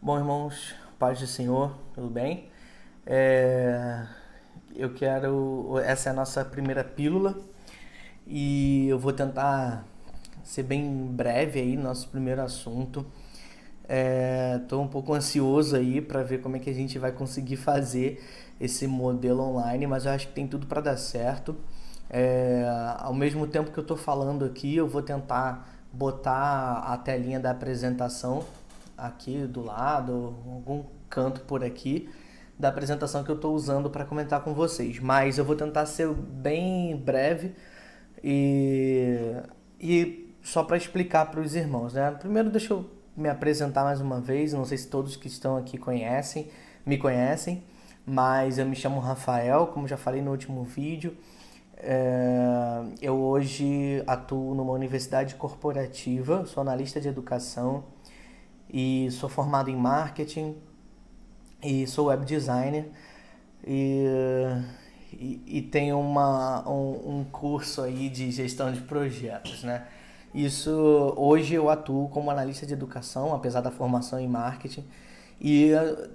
Bom, irmãos, paz do Senhor, tudo bem? É, essa é a nossa primeira pílula e eu vou tentar ser bem breve aí no nosso primeiro assunto. Estou um pouco ansioso aí para ver como é que a gente vai conseguir fazer esse modelo online, mas eu acho que tem tudo para dar certo. Ao mesmo tempo que eu estou falando aqui, eu vou tentar botar a telinha da apresentação aqui do lado, algum canto por aqui da apresentação que eu estou usando para comentar com vocês. Mas eu vou tentar ser bem breve e só para explicar para os irmãos, né? Primeiro deixa eu me apresentar mais uma vez. Não sei se todos que estão aqui me conhecem, mas eu me chamo Rafael, como já falei no último vídeo. Eu hoje atuo numa universidade corporativa, sou analista de educação e sou formado em marketing e sou web designer e, e tenho um curso aí de gestão de projetos, né? Isso, hoje eu atuo como analista de educação, apesar da formação em marketing, e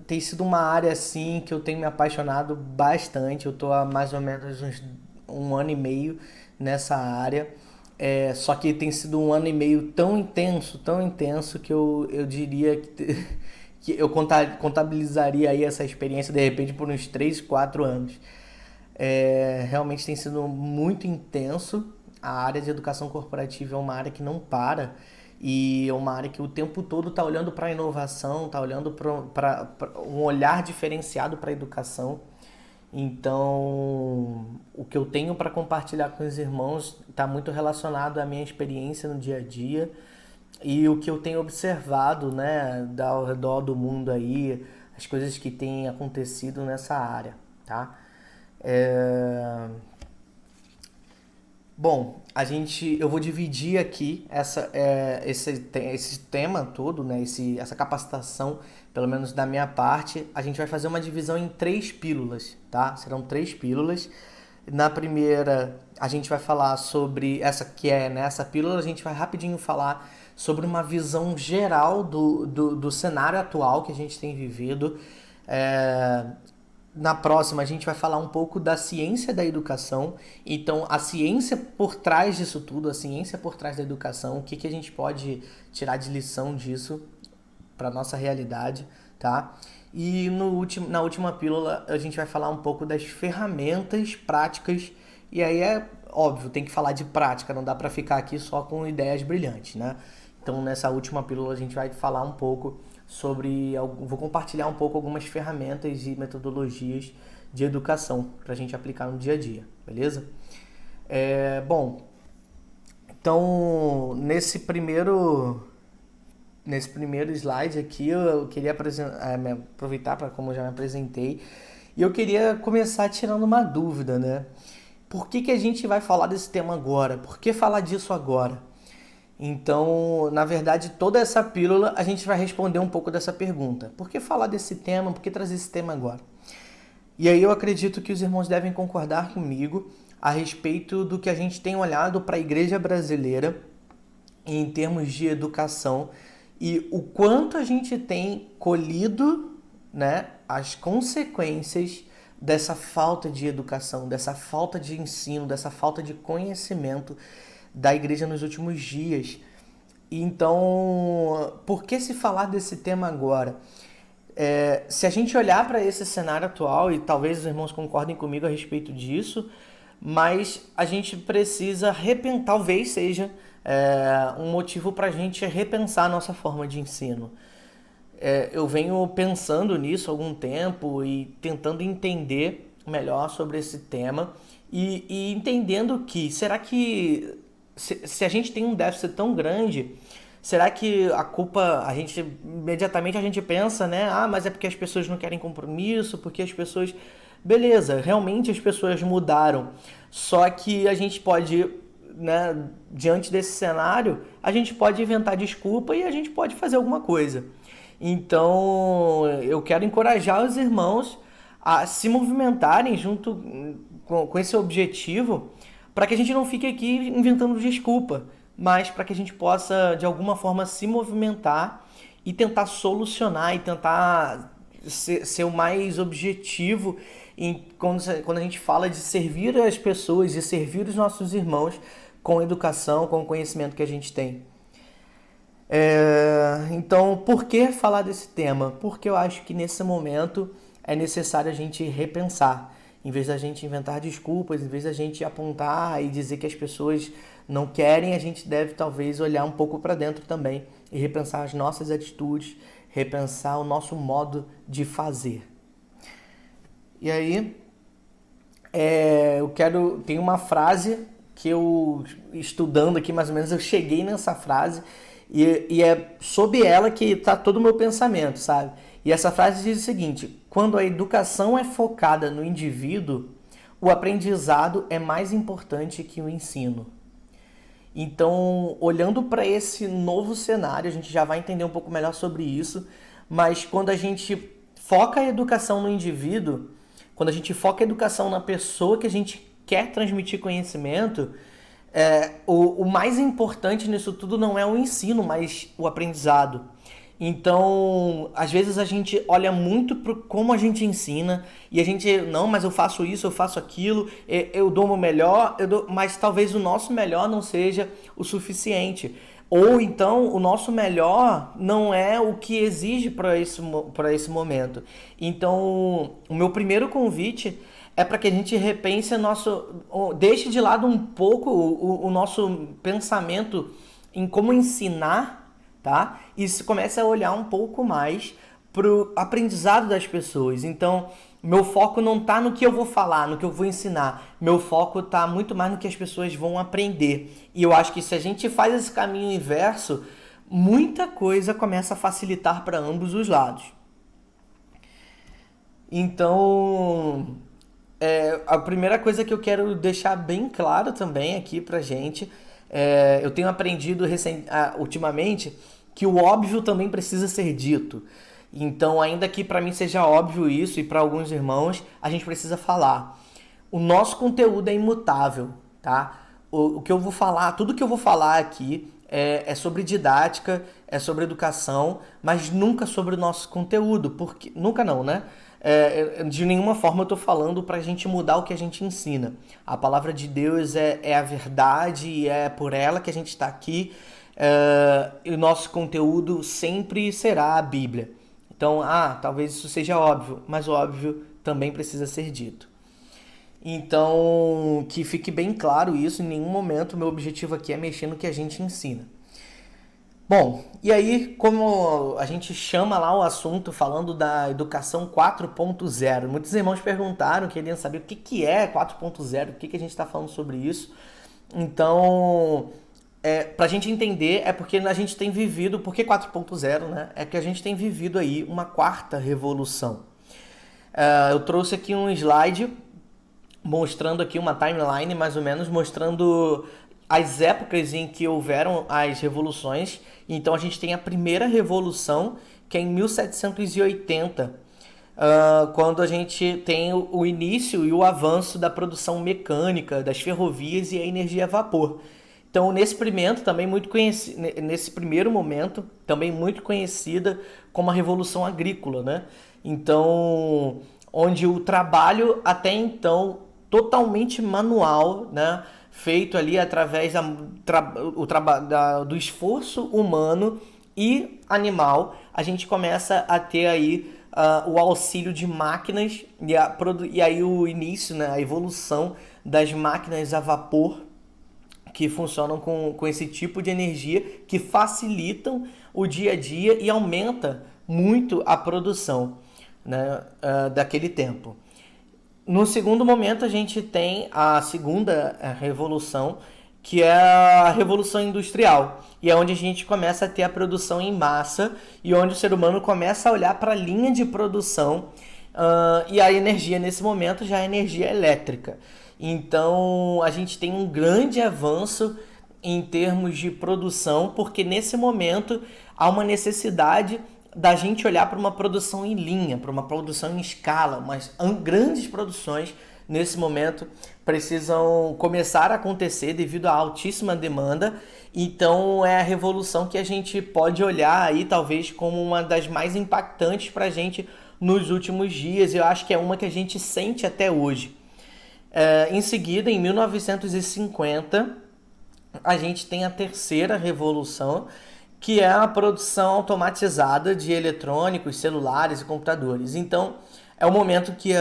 tem sido uma área assim que eu tenho me apaixonado bastante. Eu estou há mais ou menos um ano e meio nessa área. Só que tem sido um ano e meio tão intenso que eu diria que eu contabilizaria aí essa experiência de repente por uns 3 4 anos. Realmente tem sido muito intenso. A área de educação corporativa é uma área que não para e é uma área que o tempo todo está olhando para a inovação, está olhando para um olhar diferenciado para a educação. Então, o que eu tenho para compartilhar com os irmãos está muito relacionado à minha experiência no dia a dia e o que eu tenho observado, né, ao redor do mundo aí, as coisas que têm acontecido nessa área, tá? Bom, eu vou dividir aqui esse tema todo, né, essa capacitação, pelo menos da minha parte. A gente vai fazer uma divisão em 3 pílulas, tá? Serão 3 pílulas. Na primeira, a gente vai falar sobre nessa pílula, a gente vai rapidinho falar sobre uma visão geral do cenário atual que a gente tem vivido. Na próxima, a gente vai falar um pouco da ciência da educação. Então, a ciência por trás disso tudo, a ciência por trás da educação, o que a gente pode tirar de lição disso para nossa realidade, tá? E na última pílula, a gente vai falar um pouco das ferramentas práticas. E aí é óbvio, tem que falar de prática, não dá para ficar aqui só com ideias brilhantes, né? Então, nessa última pílula, a gente vai falar um pouco vou compartilhar um pouco algumas ferramentas e metodologias de educação para a gente aplicar no dia a dia, beleza? Bom, então nesse primeiro slide aqui eu queria aproveitar para como eu já me apresentei e eu queria começar tirando uma dúvida, né? Por que a gente vai falar desse tema agora? Por que falar disso agora? Então, na verdade, toda essa pílula a gente vai responder um pouco dessa pergunta. Por que falar desse tema? Por que trazer esse tema agora? E aí eu acredito que os irmãos devem concordar comigo a respeito do que a gente tem olhado para a igreja brasileira em termos de educação e o quanto a gente tem colhido, né, as consequências dessa falta de educação, dessa falta de ensino, dessa falta de conhecimento da igreja nos últimos dias. Então, por que se falar desse tema agora? Se a gente olhar para esse cenário atual, e talvez os irmãos concordem comigo a respeito disso, mas a gente precisa repensar, talvez seja um motivo para a gente repensar a nossa forma de ensino. Eu venho pensando nisso há algum tempo e tentando entender melhor sobre esse tema e entendendo que, será que se a gente tem um déficit tão grande, será que a culpa, imediatamente a gente pensa, né? Mas é porque as pessoas não querem compromisso, porque as pessoas... Beleza, realmente as pessoas mudaram. Só que a gente pode, né, diante desse cenário, a gente pode inventar desculpa e a gente pode fazer alguma coisa. Então, eu quero encorajar os irmãos a se movimentarem junto com esse objetivo, para que a gente não fique aqui inventando desculpa, mas para que a gente possa, de alguma forma, se movimentar e tentar solucionar e tentar ser o mais objetivo quando a gente fala de servir as pessoas, de servir os nossos irmãos com educação, com o conhecimento que a gente tem. Então, por que falar desse tema? Porque eu acho que nesse momento é necessário a gente repensar. Em vez da gente inventar desculpas, em vez da gente apontar e dizer que as pessoas não querem, a gente deve talvez olhar um pouco para dentro também e repensar as nossas atitudes, repensar o nosso modo de fazer. E aí, tem uma frase que eu, estudando aqui mais ou menos, eu cheguei nessa frase e é sobre ela que está todo o meu pensamento, sabe? E essa frase diz o seguinte: quando a educação é focada no indivíduo, o aprendizado é mais importante que o ensino. Então, olhando para esse novo cenário, a gente já vai entender um pouco melhor sobre isso, mas quando a gente foca a educação no indivíduo, quando a gente foca a educação na pessoa que a gente quer transmitir conhecimento, o mais importante nisso tudo não é o ensino, mas o aprendizado. Então, às vezes a gente olha muito para como a gente ensina e a gente, não, mas eu faço isso, eu faço aquilo, eu dou o meu melhor, mas talvez o nosso melhor não seja o suficiente. Ou então o nosso melhor não é o que exige para esse momento. Então, o meu primeiro convite é para que a gente repense deixe de lado um pouco o nosso pensamento em como ensinar, tá? E se comece a olhar um pouco mais pro aprendizado das pessoas. Então, meu foco não tá no que eu vou falar, no que eu vou ensinar. Meu foco tá muito mais no que as pessoas vão aprender. E eu acho que se a gente faz esse caminho inverso, muita coisa começa a facilitar para ambos os lados. Então, a primeira coisa que eu quero deixar bem claro também aqui pra gente, eu tenho aprendido ultimamente que o óbvio também precisa ser dito. Então, ainda que para mim seja óbvio isso e para alguns irmãos, a gente precisa falar. O nosso conteúdo é imutável, tá? O que eu vou falar, tudo que eu vou falar aqui é sobre didática, é sobre educação, mas nunca sobre o nosso conteúdo, porque nunca não, né? De nenhuma forma eu estou falando para a gente mudar o que a gente ensina. A palavra de Deus é a verdade e é por ela que a gente está aqui. E o nosso conteúdo sempre será a Bíblia. Então, talvez isso seja óbvio, mas o óbvio também precisa ser dito. Então, que fique bem claro isso, em nenhum momento o meu objetivo aqui é mexer no que a gente ensina. Bom, e aí, como a gente chama lá o assunto falando da educação 4.0, muitos irmãos perguntaram, queriam saber o que é 4.0, o que a gente está falando sobre isso. Então, para a gente entender, é porque a gente tem vivido, por que 4.0, né? É que a gente tem vivido aí uma quarta revolução. Eu trouxe aqui um slide mostrando aqui uma timeline, mais ou menos, mostrando as épocas em que houveram as revoluções. Então a gente tem a primeira revolução, que é em 1780, quando a gente tem o início e o avanço da produção mecânica, das ferrovias e a energia a vapor. Então, nesse primeiro momento, também muito conhecida como a Revolução Agrícola, né? Então, onde o trabalho até então totalmente manual, né? Feito ali através do esforço humano e animal, a gente começa a ter aí o auxílio de máquinas e aí o início, né? A evolução das máquinas a vapor, que funcionam com esse tipo de energia, que facilitam o dia a dia e aumenta muito a produção, né, daquele tempo. No segundo momento, a gente tem a segunda revolução, que é a Revolução Industrial, e é onde a gente começa a ter a produção em massa e onde o ser humano começa a olhar para a linha de produção, e a energia nesse momento já é energia elétrica. Então, a gente tem um grande avanço em termos de produção, porque nesse momento há uma necessidade da gente olhar para uma produção em linha, para uma produção em escala, mas grandes produções nesse momento precisam começar a acontecer devido à altíssima demanda. Então é a revolução que a gente pode olhar aí talvez como uma das mais impactantes para a gente nos últimos dias. Eu acho que é uma que a gente sente até hoje. Em seguida, em 1950, a gente tem a terceira revolução, que é a produção automatizada de eletrônicos, celulares e computadores. Então, é o momento que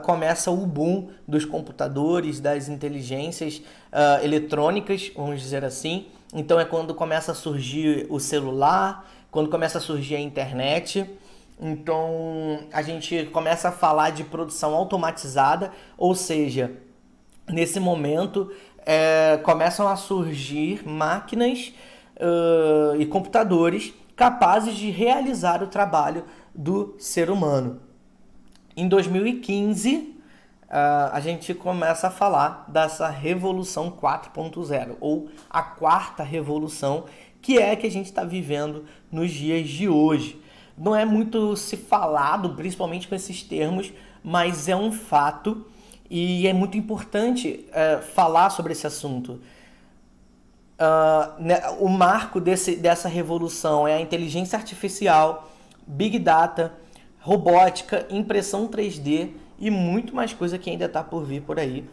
começa o boom dos computadores, das inteligências eletrônicas, vamos dizer assim. Então, é quando começa a surgir o celular, quando começa a surgir a internet. Então, a gente começa a falar de produção automatizada, ou seja, nesse momento começam a surgir máquinas e computadores capazes de realizar o trabalho do ser humano. Em 2015, a gente começa a falar dessa Revolução 4.0, ou a quarta revolução, que é a que a gente está vivendo nos dias de hoje. Não é muito se falado, principalmente com esses termos, mas é um fato e é muito importante falar sobre esse assunto. O marco dessa revolução é a inteligência artificial, Big Data, robótica, impressão 3D e muito mais coisa que ainda está por vir por aí,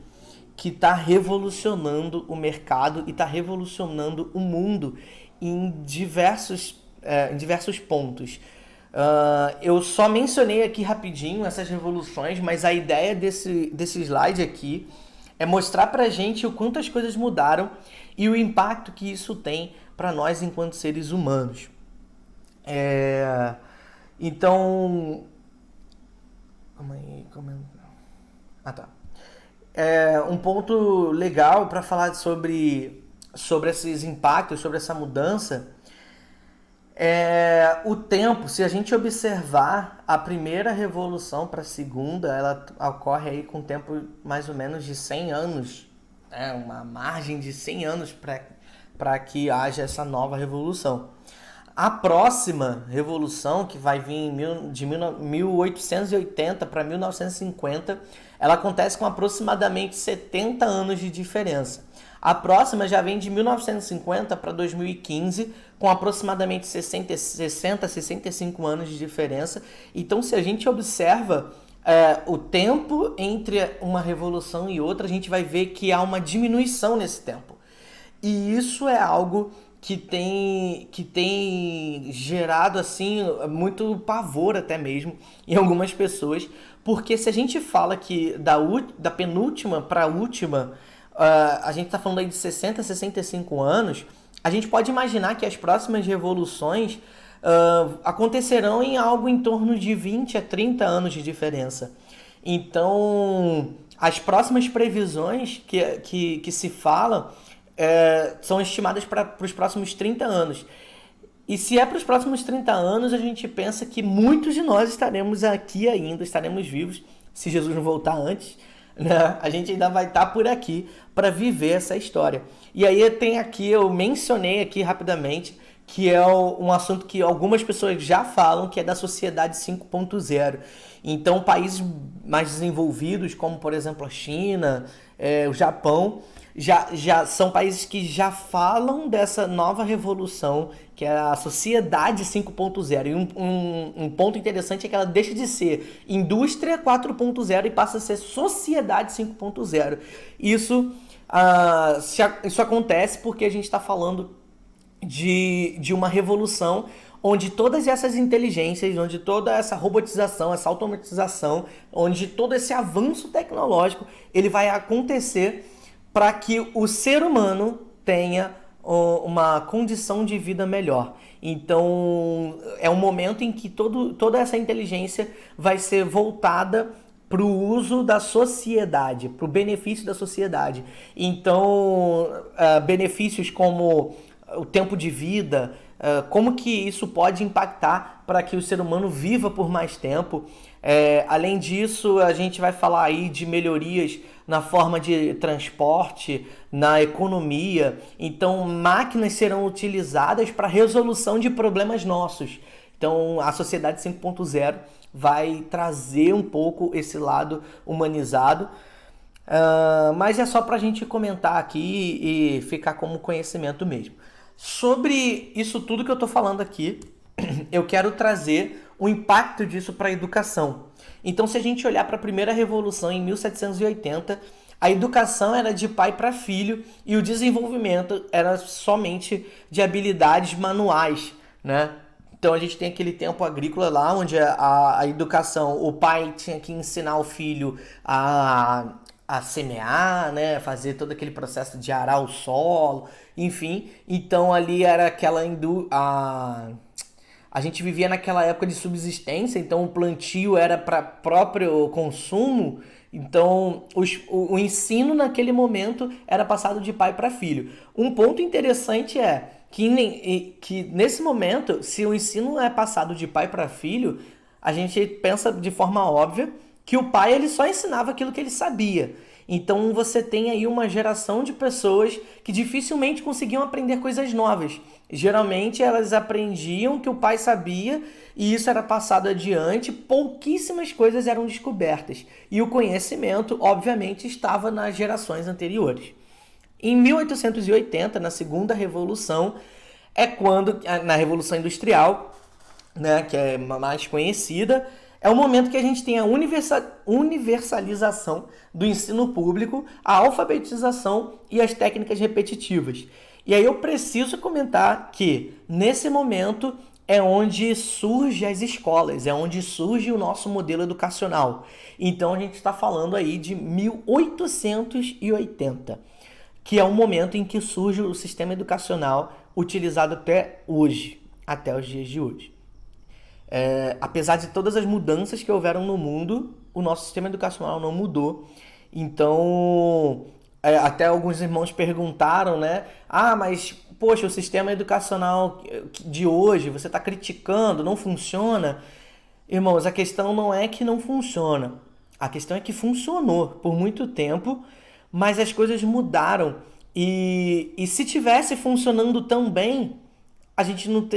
que está revolucionando o mercado e está revolucionando o mundo em diversos pontos. Eu só mencionei aqui rapidinho essas revoluções, mas a ideia desse slide aqui é mostrar pra gente o quanto as coisas mudaram e o impacto que isso tem para nós enquanto seres humanos. Então... tá. Um ponto legal para falar sobre esses impactos, sobre essa mudança, o tempo. Se a gente observar a primeira revolução para a segunda, ela ocorre aí com um tempo mais ou menos de 100 anos, uma margem de 100 anos para que haja essa nova revolução. A próxima revolução, que vai vir de 1880 para 1950, ela acontece com aproximadamente 70 anos de diferença. A próxima já vem de 1950 para 2015, com aproximadamente 60, 65 anos de diferença. Então, se a gente observa o tempo entre uma revolução e outra, a gente vai ver que há uma diminuição nesse tempo. E isso é algo que tem gerado assim muito pavor até mesmo em algumas pessoas, porque se a gente fala que da penúltima para a última, a gente está falando aí de 60, 65 anos, a gente pode imaginar que as próximas revoluções acontecerão em algo em torno de 20 a 30 anos de diferença. Então, as próximas previsões que se fala são estimadas para os próximos 30 anos. E se é para os próximos 30 anos, a gente pensa que muitos de nós estaremos aqui ainda, estaremos vivos, se Jesus não voltar antes, né? A gente ainda vai estar por aqui para viver essa história. E aí eu mencionei aqui rapidamente, que é um assunto que algumas pessoas já falam, que é da sociedade 5.0. Então, países mais desenvolvidos, como por exemplo a China, o Japão, já são países que já falam dessa nova revolução, que é a sociedade 5.0. E um ponto interessante é que ela deixa de ser indústria 4.0 e passa a ser sociedade 5.0. Isso acontece porque a gente está falando de uma revolução onde todas essas inteligências, onde toda essa robotização, essa automatização, onde todo esse avanço tecnológico, ele vai acontecer para que o ser humano tenha uma condição de vida melhor. Então, é um momento em que toda essa inteligência vai ser voltada para o uso da sociedade, para o benefício da sociedade. Então, benefícios como o tempo de vida, como que isso pode impactar para que o ser humano viva por mais tempo. Além disso, a gente vai falar aí de melhorias na forma de transporte, na economia. Então, máquinas serão utilizadas para resolução de problemas nossos. Então, a sociedade 5.0 vai trazer um pouco esse lado humanizado. Mas é só para a gente comentar aqui e ficar como conhecimento mesmo. Sobre isso tudo que eu estou falando aqui, eu quero trazer o impacto disso para a educação. Então, se a gente olhar para a primeira revolução em 1780, a educação era de pai para filho e o desenvolvimento era somente de habilidades manuais, né? Então a gente tem aquele tempo agrícola lá, onde a educação, o pai tinha que ensinar o filho a semear, né? Fazer todo aquele processo de arar o solo, enfim. Então ali era aquela a gente vivia naquela época de subsistência, então o plantio era para próprio consumo, então o ensino naquele momento era passado de pai para filho. Um ponto interessante é que nesse momento, se o ensino é passado de pai para filho, a gente pensa de forma óbvia que o pai ele só ensinava aquilo que ele sabia. Então você tem aí uma geração de pessoas que dificilmente conseguiam aprender coisas novas. Geralmente elas aprendiam o que o pai sabia e isso era passado adiante, pouquíssimas coisas eram descobertas. E o conhecimento, obviamente, estava nas gerações anteriores. Em 1880, na segunda revolução, é quando, na Revolução Industrial, né, que é mais conhecida, é o momento que a gente tem a universalização do ensino público, a alfabetização e as técnicas repetitivas. E aí eu preciso comentar que, nesse momento, é onde surgem as escolas, é onde surge o nosso modelo educacional. Então a gente está falando aí de 1880, que é o momento em que surge o sistema educacional utilizado até hoje, até os dias de hoje. Apesar de todas as mudanças que houveram no mundo, o nosso sistema educacional não mudou. Então, até alguns irmãos perguntaram, né? Ah, mas, poxa, o sistema educacional de hoje, você está criticando, não funciona? Irmãos, a questão não é que não funciona. A questão é que funcionou por muito tempo, mas as coisas mudaram. E se tivesse funcionando tão bem, a gente não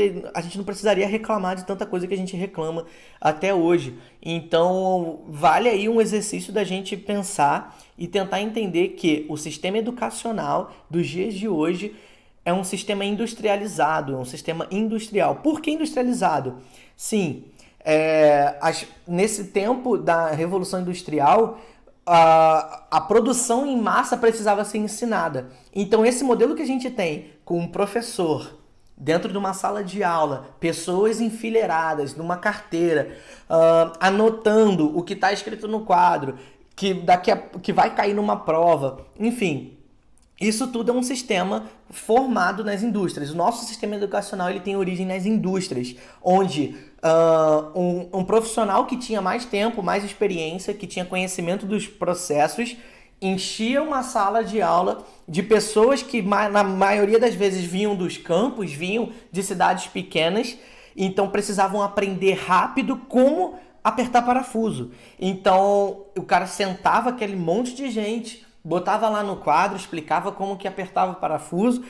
precisaria reclamar de tanta coisa que a gente reclama até hoje. Então, vale aí um exercício da gente pensar e tentar entender que o sistema educacional dos dias de hoje é um sistema industrializado, é um sistema industrial. Por que industrializado? Sim, nesse tempo da Revolução Industrial, a produção em massa precisava ser ensinada. Então, esse modelo que a gente tem com um professor dentro de uma sala de aula, pessoas enfileiradas numa carteira, anotando o que está escrito no quadro, que vai cair numa prova, enfim. Isso tudo é um sistema formado nas indústrias. O nosso sistema educacional ele tem origem nas indústrias, onde um profissional que tinha mais tempo, mais experiência, que tinha conhecimento dos processos, enchia uma sala de aula de pessoas que na maioria das vezes vinham dos campos, vinham de cidades pequenas, então precisavam aprender rápido como apertar parafuso. Então o cara sentava aquele monte de gente, botava lá no quadro, explicava como que apertava o parafuso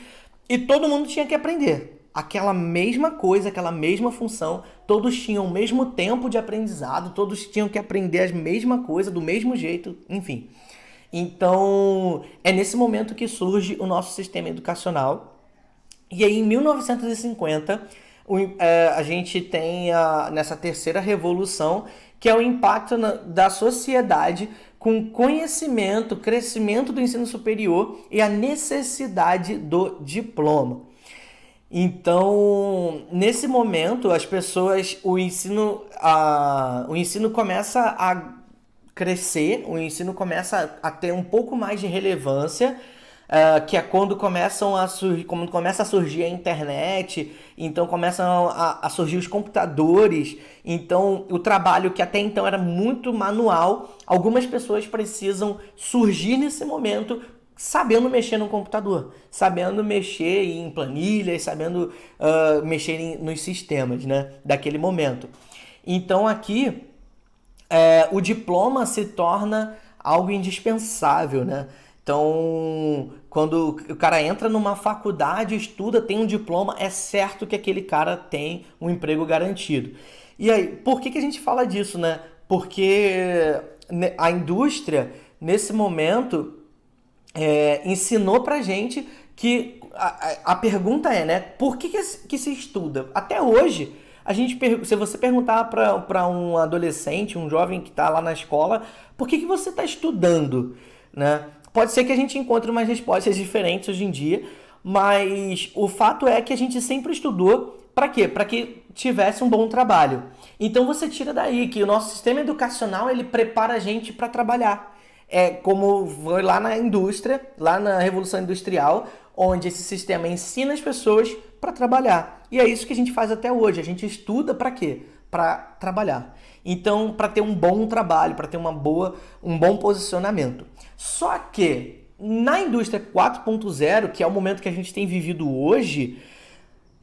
e todo mundo tinha que aprender. Aquela mesma coisa, aquela mesma função, todos tinham o mesmo tempo de aprendizado, todos tinham que aprender a mesma coisa, do mesmo jeito, enfim. Então, é nesse momento que surge o nosso sistema educacional. E aí, em 1950, a gente tem nessa terceira revolução, que é o impacto da sociedade com conhecimento, crescimento do ensino superior e a necessidade do diploma. Então, nesse momento, as pessoas, o ensino começa a crescer, o ensino começa a ter um pouco mais de relevância, que é quando começa a surgir a internet, então começam a surgir os computadores, então o trabalho que até então era muito manual, algumas pessoas precisam surgir nesse momento sabendo mexer no computador, sabendo mexer em planilhas, sabendo mexer nos sistemas, né, daquele momento. Então aqui o diploma se torna algo indispensável, né? Então, quando o cara entra numa faculdade, estuda, tem um diploma, é certo que aquele cara tem um emprego garantido. E aí, por que a gente fala disso, né? Porque a indústria, nesse momento, ensinou pra gente que a pergunta é, né? Por que se estuda? Até hoje, se você perguntar para um adolescente, um jovem que está lá na escola, por que você está estudando, né? Pode ser que a gente encontre umas respostas diferentes hoje em dia, mas o fato é que a gente sempre estudou para quê? Para que tivesse um bom trabalho. Então você tira daí que o nosso sistema educacional ele prepara a gente para trabalhar. É como foi lá na indústria, lá na Revolução Industrial, onde esse sistema ensina as pessoas para trabalhar. E é isso que a gente faz até hoje. A gente estuda para quê? Para trabalhar. Então, para ter um bom trabalho, para ter um bom posicionamento. Só que na indústria 4.0, que é o momento que a gente tem vivido hoje,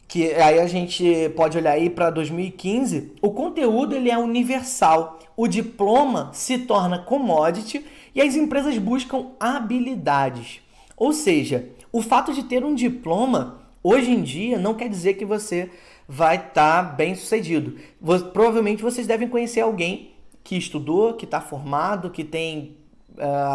que aí a gente pode olhar aí para 2015, o conteúdo ele é universal. O diploma se torna commodity e as empresas buscam habilidades. Ou seja, o fato de ter um diploma, hoje em dia, não quer dizer que você vai estar bem sucedido. Provavelmente vocês devem conhecer alguém que estudou, que está formado, que tem,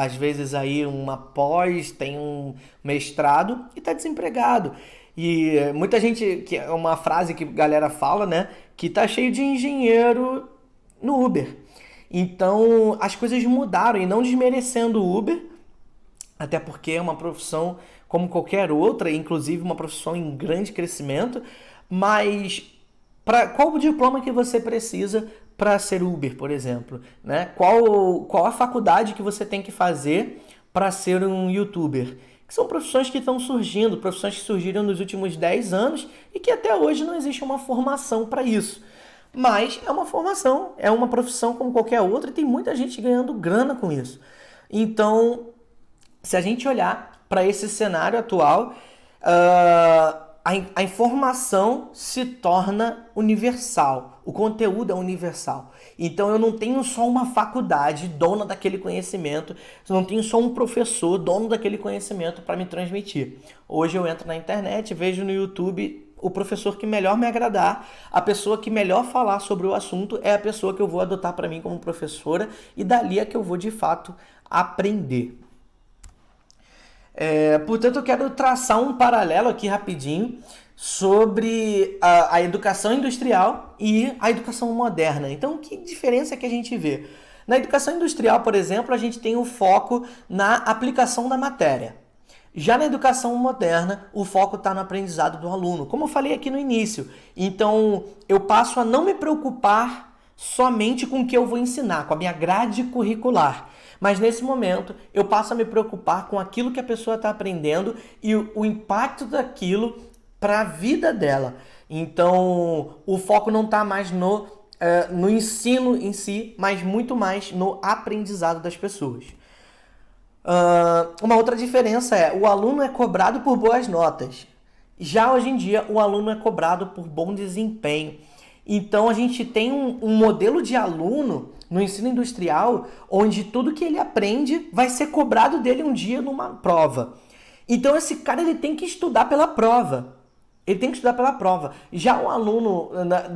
às vezes, aí uma pós, tem um mestrado e está desempregado. E muita gente, que é uma frase que a galera fala, né? Que tá cheio de engenheiro no Uber. Então, as coisas mudaram, e não desmerecendo o Uber, até porque é uma profissão como qualquer outra, inclusive uma profissão em grande crescimento, mas qual o diploma que você precisa para ser Uber, por exemplo? Né? Qual a faculdade que você tem que fazer para ser um YouTuber? Que são profissões que estão surgindo, profissões que surgiram nos últimos 10 anos e que até hoje não existe uma formação para isso. Mas é uma formação, é uma profissão como qualquer outra e tem muita gente ganhando grana com isso. Então, se a gente olhar para esse cenário atual, a informação se torna universal, o conteúdo é universal. Então eu não tenho só uma faculdade dona daquele conhecimento, eu não tenho só um professor dono daquele conhecimento para me transmitir. Hoje eu entro na internet, vejo no YouTube o professor que melhor me agradar, a pessoa que melhor falar sobre o assunto é a pessoa que eu vou adotar para mim como professora e dali é que eu vou de fato aprender. Portanto, eu quero traçar um paralelo aqui rapidinho sobre a educação industrial e a educação moderna. Então, que diferença que a gente vê? Na educação industrial, por exemplo, a gente tem o foco na aplicação da matéria. Já na educação moderna, o foco está no aprendizado do aluno, como eu falei aqui no início. Então, eu passo a não me preocupar somente com o que eu vou ensinar, com a minha grade curricular. Mas nesse momento, eu passo a me preocupar com aquilo que a pessoa está aprendendo e o impacto daquilo para a vida dela. Então, o foco não está mais no ensino em si, mas muito mais no aprendizado das pessoas. Uma outra diferença é, o aluno é cobrado por boas notas. Já hoje em dia, o aluno é cobrado por bom desempenho. Então, a gente tem um modelo de aluno no ensino industrial, onde tudo que ele aprende vai ser cobrado dele um dia numa prova. Então esse cara ele tem que estudar pela prova. Ele tem que estudar pela prova. Já o aluno,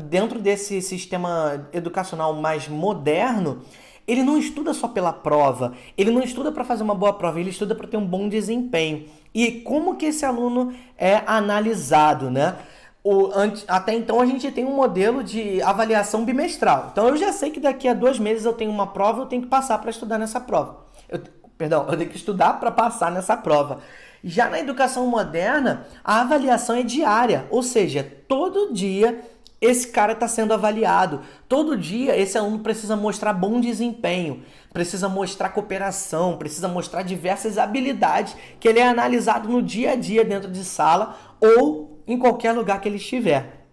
dentro desse sistema educacional mais moderno, ele não estuda só pela prova. Ele não estuda para fazer uma boa prova, ele estuda para ter um bom desempenho. E como que esse aluno é analisado, né? Até então a gente tem um modelo de avaliação bimestral. Então eu já sei que daqui a 2 meses eu tenho uma prova, eu tenho que passar para estudar nessa prova. Eu tenho que estudar para passar nessa prova. Já na educação moderna, a avaliação é diária, ou seja, todo dia esse cara está sendo avaliado. Todo dia esse aluno precisa mostrar bom desempenho, precisa mostrar cooperação, precisa mostrar diversas habilidades que ele é analisado no dia a dia dentro de sala ou em qualquer lugar que ele estiver.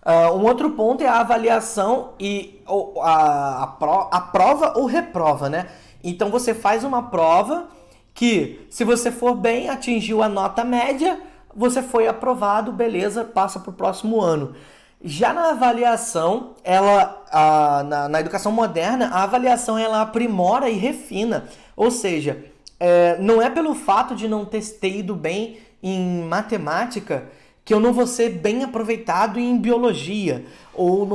Um outro ponto é a avaliação e a prova ou reprova, né? Então você faz uma prova que, se você for bem, atingiu a nota média, você foi aprovado, beleza, passa para o próximo ano. Já na avaliação, na educação moderna, a avaliação ela aprimora e refina. Ou seja, não é pelo fato de não ter ido bem em matemática que eu não vou ser bem aproveitado em biologia ou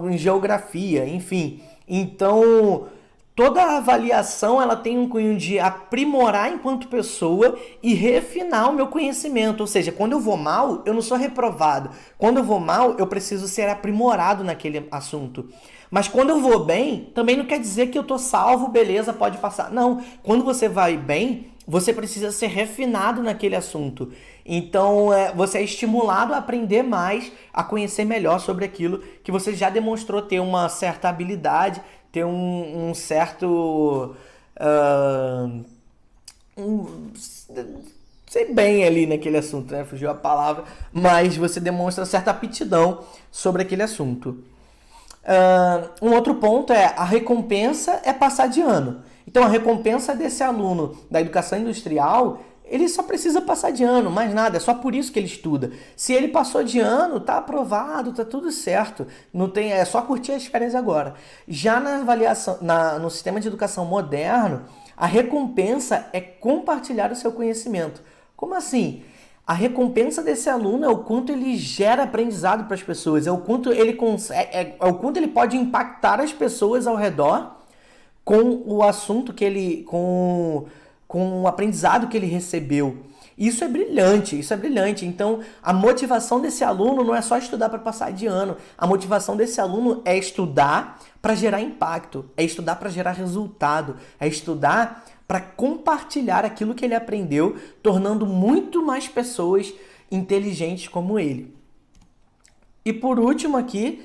em geografia, enfim. Então, Toda avaliação ela tem um cunho de aprimorar enquanto pessoa e refinar o meu conhecimento. Ou seja, quando eu vou mal, eu não sou reprovado. Quando eu vou mal, eu preciso ser aprimorado naquele assunto. Mas quando eu vou bem, também não quer dizer que eu tô salvo, beleza, pode passar. Não, quando você vai bem, você precisa ser refinado naquele assunto. Então, você é estimulado a aprender mais, a conhecer melhor sobre aquilo que você já demonstrou ter uma certa habilidade, ter um certo... sei bem ali naquele assunto, né? Fugiu a palavra, mas você demonstra certa aptidão sobre aquele assunto. Um outro ponto é a recompensa é passar de ano. Então, a recompensa desse aluno da educação industrial, ele só precisa passar de ano, mais nada, é só por isso que ele estuda. Se ele passou de ano, tá aprovado, tá tudo certo. Não tem, é só curtir as férias agora. Já na avaliação, no sistema de educação moderno, a recompensa é compartilhar o seu conhecimento. Como assim? A recompensa desse aluno é o quanto ele gera aprendizado para as pessoas, é o quanto ele consegue, é o quanto ele pode impactar as pessoas ao redor com o assunto que ele, com o aprendizado que ele recebeu. Isso é brilhante, isso é brilhante. Então, a motivação desse aluno não é só estudar para passar de ano. A motivação desse aluno é estudar para gerar impacto, é estudar para gerar resultado, é estudar para compartilhar aquilo que ele aprendeu, tornando muito mais pessoas inteligentes como ele. E por último aqui,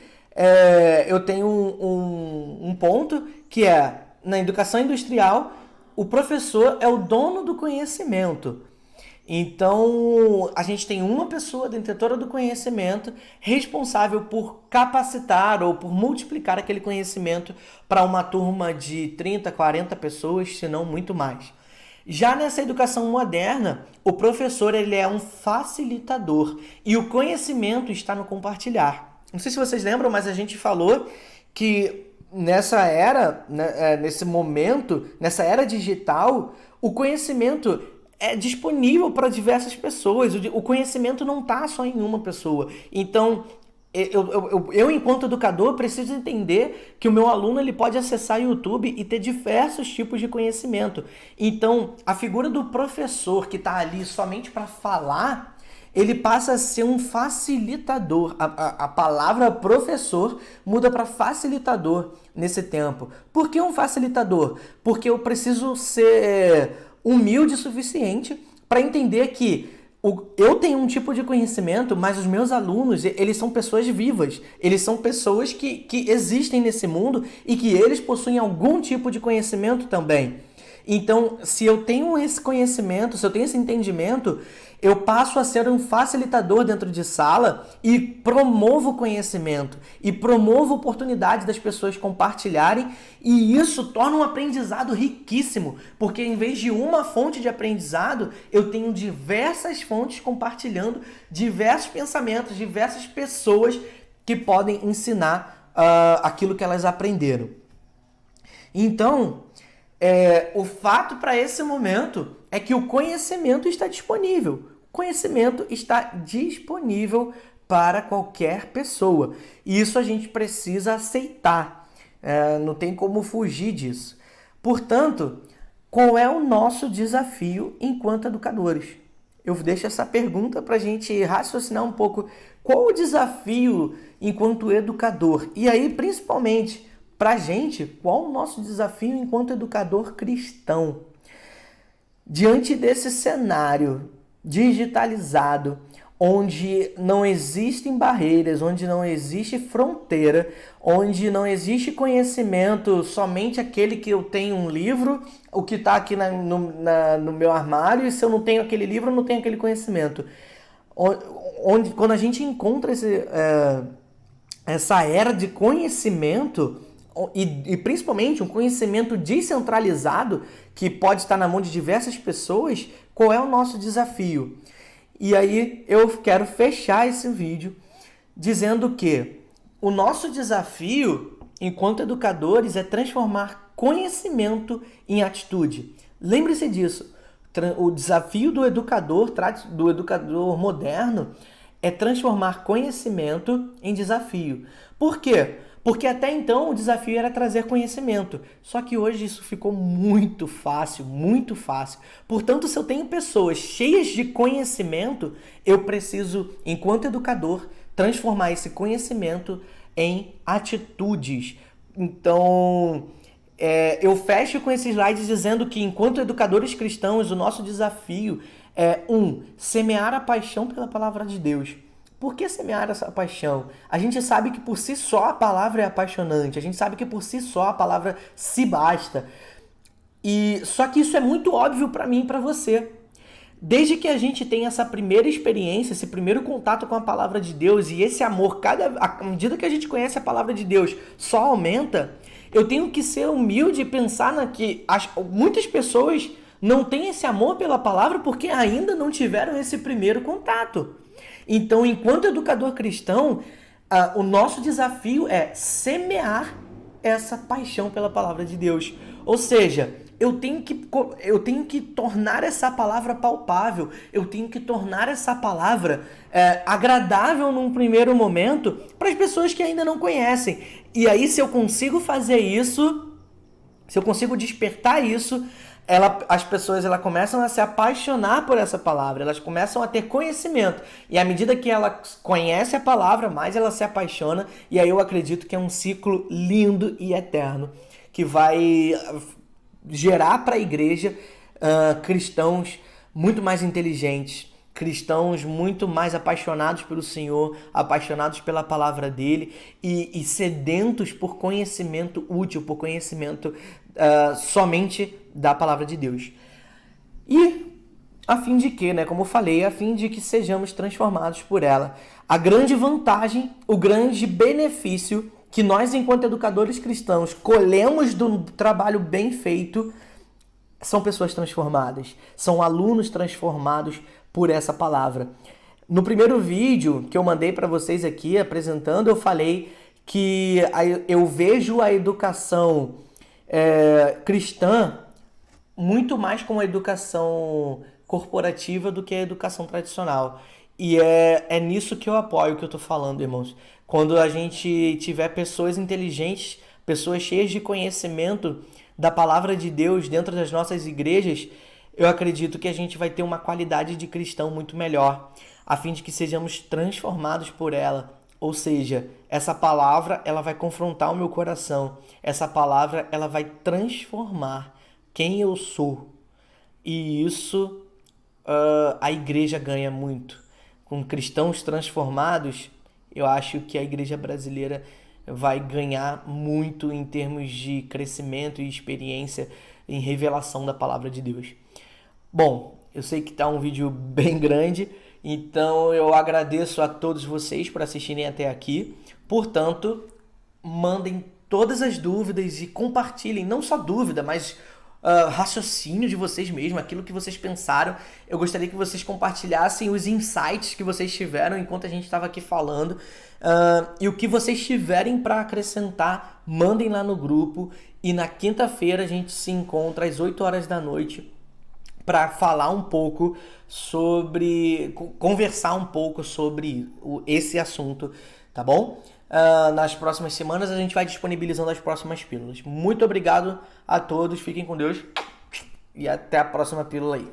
eu tenho um ponto que é, na educação industrial, o professor é o dono do conhecimento. Então, a gente tem uma pessoa detentora do conhecimento responsável por capacitar ou por multiplicar aquele conhecimento para uma turma de 30, 40 pessoas, se não muito mais. Já nessa educação moderna, o professor ele é um facilitador e o conhecimento está no compartilhar. Não sei se vocês lembram, mas a gente falou que nessa era, nesse momento, nessa era digital, o conhecimento é disponível para diversas pessoas. O conhecimento não está só em uma pessoa. Então, eu, enquanto educador, preciso entender que o meu aluno ele pode acessar o YouTube e ter diversos tipos de conhecimento. Então, a figura do professor que está ali somente para falar, ele passa a ser um facilitador. A palavra professor muda para facilitador nesse tempo. Por que um facilitador? Porque eu preciso ser humilde o suficiente para entender que eu tenho um tipo de conhecimento, mas os meus alunos, eles são pessoas vivas. Eles são pessoas que existem nesse mundo e que eles possuem algum tipo de conhecimento também. Então, se eu tenho esse conhecimento, se eu tenho esse entendimento, eu passo a ser um facilitador dentro de sala e promovo conhecimento e promovo oportunidade das pessoas compartilharem, e isso torna um aprendizado riquíssimo, porque em vez de uma fonte de aprendizado, eu tenho diversas fontes compartilhando diversos pensamentos, diversas pessoas que podem ensinar aquilo que elas aprenderam. Então, o fato para esse momento é que o conhecimento está disponível. O conhecimento está disponível para qualquer pessoa. E isso a gente precisa aceitar. Não tem como fugir disso. Portanto, qual é o nosso desafio enquanto educadores? Eu deixo essa pergunta para a gente raciocinar um pouco. Qual o desafio enquanto educador? E aí, principalmente, para a gente, qual o nosso desafio enquanto educador cristão? Diante desse cenário digitalizado, onde não existem barreiras, onde não existe fronteira, onde não existe conhecimento, somente aquele que eu tenho um livro, o que está aqui no meu armário, e se eu não tenho aquele livro, eu não tenho aquele conhecimento. Quando a gente encontra essa era de conhecimento, e principalmente um conhecimento descentralizado que pode estar na mão de diversas pessoas, qual é o nosso desafio? E aí eu quero fechar esse vídeo dizendo que o nosso desafio enquanto educadores é transformar conhecimento em atitude. Lembre-se disso. O desafio do educador moderno é transformar conhecimento em desafio. Por quê? Porque até então o desafio era trazer conhecimento. Só que hoje isso ficou muito fácil, muito fácil. Portanto, se eu tenho pessoas cheias de conhecimento, eu preciso, enquanto educador, transformar esse conhecimento em atitudes. Então, eu fecho com esses slides dizendo que, enquanto educadores cristãos, o nosso desafio é, semear a paixão pela palavra de Deus. Por que semear essa paixão? A gente sabe que por si só a palavra é apaixonante, a gente sabe que por si só a palavra se basta. E só que isso é muito óbvio para mim e para você. Desde que a gente tem essa primeira experiência, esse primeiro contato com a palavra de Deus e esse amor, à medida que a gente conhece a palavra de Deus, só aumenta, eu tenho que ser humilde e pensar que muitas pessoas não têm esse amor pela palavra porque ainda não tiveram esse primeiro contato. Então, enquanto educador cristão, o nosso desafio é semear essa paixão pela palavra de Deus. Ou seja, eu tenho que tornar essa palavra palpável, eu tenho que tornar essa palavra agradável num primeiro momento para as pessoas que ainda não conhecem. E aí, se eu consigo fazer isso, se eu consigo despertar isso, as pessoas começam a se apaixonar por essa palavra, elas começam a ter conhecimento. E à medida que ela conhece a palavra, mais ela se apaixona. E aí eu acredito que é um ciclo lindo e eterno, que vai gerar para a igreja cristãos muito mais inteligentes, cristãos muito mais apaixonados pelo Senhor, apaixonados pela palavra dele e sedentos por conhecimento útil, por conhecimento somente da palavra de Deus. E a fim de que, como eu falei, a fim de que sejamos transformados por ela. A grande vantagem, o grande benefício que nós, enquanto educadores cristãos, colhemos do trabalho bem feito são pessoas transformadas, são alunos transformados por essa palavra. No primeiro vídeo que eu mandei para vocês aqui apresentando, eu falei que eu vejo a educação cristã muito mais como a educação corporativa do que a educação tradicional. E é nisso que eu apoio o que eu estou falando, irmãos. Quando a gente tiver pessoas inteligentes, pessoas cheias de conhecimento da palavra de Deus dentro das nossas igrejas, eu acredito que a gente vai ter uma qualidade de cristão muito melhor, a fim de que sejamos transformados por ela. Ou seja, essa palavra ela vai confrontar o meu coração. Essa palavra ela vai transformar quem eu sou. E isso a igreja ganha muito. Com cristãos transformados, eu acho que a igreja brasileira vai ganhar muito em termos de crescimento e experiência em revelação da palavra de Deus. Bom, eu sei que está um vídeo bem grande, então eu agradeço a todos vocês por assistirem até aqui. Portanto, mandem todas as dúvidas e compartilhem, não só dúvida, mas raciocínio de vocês mesmos, aquilo que vocês pensaram. Eu gostaria que vocês compartilhassem os insights que vocês tiveram enquanto a gente estava aqui falando. E o que vocês tiverem para acrescentar, mandem lá no grupo. E na quinta-feira a gente se encontra às 8 horas da noite para falar um pouco conversar um pouco sobre esse assunto, tá bom? Nas próximas semanas a gente vai disponibilizando as próximas pílulas. Muito obrigado a todos, fiquem com Deus e até a próxima pílula aí.